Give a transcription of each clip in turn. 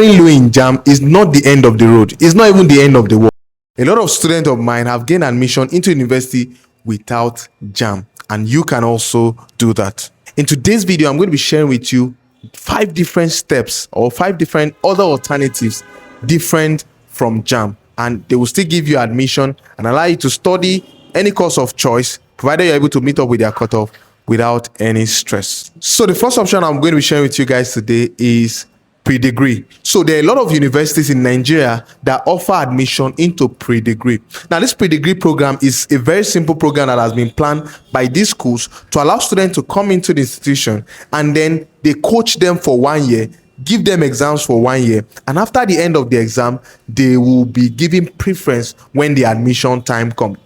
Low in Jamb is not the end of the road. It's not even the end of the world. A lot of students of mine have gained admission into university without Jamb, and you can also do that. In today's video, I'm going to be sharing with you 5 different steps or 5 different other alternatives different from Jamb, and they will still give you admission and allow you to study any course of choice, provided you're able to meet up with their cutoff without any stress. So the first option I'm going to be sharing with you guys today is pre-degree. So there are a lot of universities in Nigeria that offer admission into pre-degree. Now, this pre-degree program is a very simple program that has been planned by these schools to allow students to come into the institution, and then they coach them for 1 year, give them exams for 1 year, and after the end of the exam, they will be given preference when the admission time comes.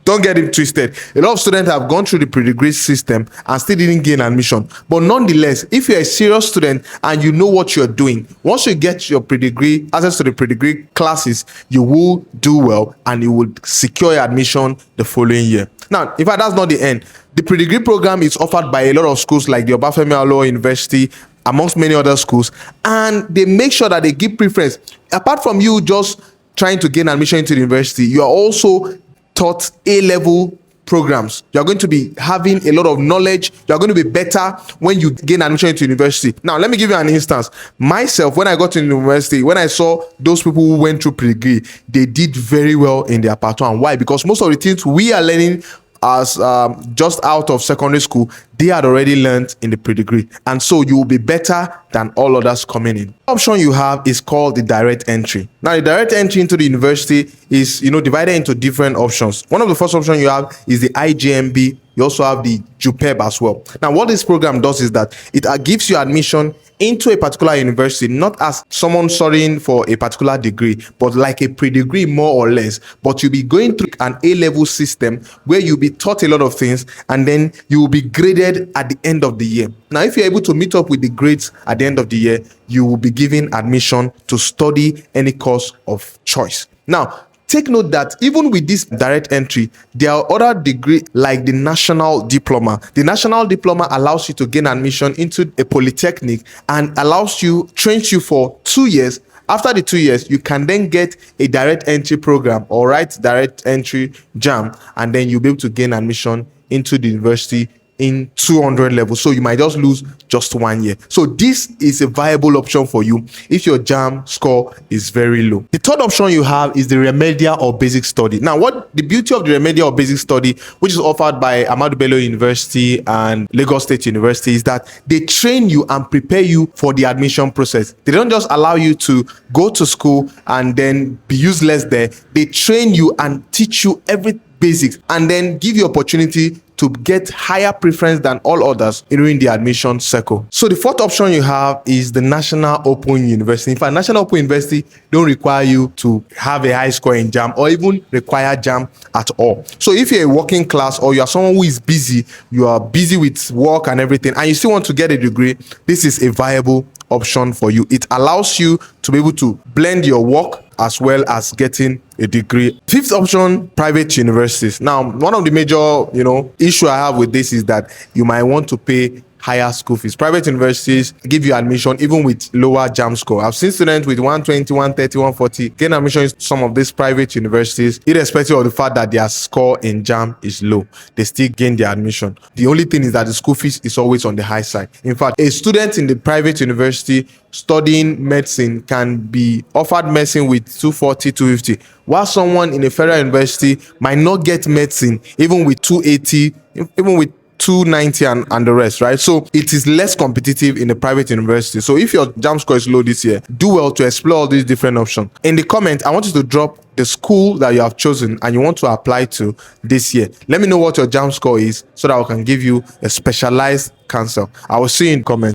Don't get it twisted. A lot of students have gone through the pre-degree system and still didn't gain admission. But nonetheless, if you're a serious student and you know what you're doing, once you get your pre-degree, access to the pre-degree classes, you will do well and you will secure your admission the following year. Now, in fact, that's not the end. The pre-degree program is offered by a lot of schools like the Obafemi Awolowo University, amongst many other schools, and they make sure that they give preference. Apart from you just trying to gain admission into the university, you are also taught A-level programs. You're going to be having a lot of knowledge. You're going to be better when you gain admission into university. Now, let me give you an instance. Myself, when I got to university, when I saw those people who went through pre-degree, they did very well in their part 1. Why? Because most of the things we are learning as just out of secondary school, they had already learned in the pre-degree, and so you will be better than all others coming in. The option you have is called the direct entry. Now, the direct entry into the university is divided into different options. One of the first options you have is the IJMB. You also have the JUPEB as well. Now, what this program does is that it gives you admission into a particular university, not as someone studying for a particular degree, but like a pre-degree more or less. But you'll be going through an A-level system where you'll be taught a lot of things, and then you will be graded at the end of the year. Now, if you're able to meet up with the grades at the end of the year, you will be given admission to study any course of choice. Now, take note that even with this direct entry, there are other degrees like the National Diploma. The National Diploma allows you to gain admission into a polytechnic and trains you for 2 years. After the 2 years, you can then get a direct entry program or write direct entry Jamb, and then you'll be able to gain admission into the university in 200 levels. So you might just lose just 1 year. So this is a viable option for you if your Jamb score is very low. The third option you have is the remedial or basic study. Now, what the beauty of the remedial or basic study, which is offered by Ahmadu Bello University and Lagos State University, is that they train you and prepare you for the admission process. They don't just allow you to go to school and then be useless there. They train you and teach you every basics, and then give you opportunity to get higher preference than all others during the admission cycle. So the fourth option you have is the National Open University. In fact, National Open University don't require you to have a high score in Jamb or even require Jamb at all. So if you're a working class or you are someone who is busy, you are busy with work and everything, and you still want to get a degree, this is a viable option for you. It allows you to be able to blend your work as well as getting a degree. Fifth option, private universities. Now, one of the major, issue I have with this is that you might want to pay higher school fees. Private universities give you admission even with lower Jamb score. I've seen students with 120, 130, 140 gain admission in some of these private universities, irrespective of the fact that their score in Jamb is low. They still gain their admission. The only thing is that the school fees is always on the high side. In fact, a student in the private university studying medicine can be offered medicine with 240, 250, while someone in a federal university might not get medicine even with 280, even with 290 and the rest, right? So it is less competitive in the private university. So if your Jamb score is low this year, do well to explore all these different options. In the comment, I want you to drop the school that you have chosen and you want to apply to this year. Let me know what your Jamb score is so that I can give you a specialized counsel. I will see you in comments.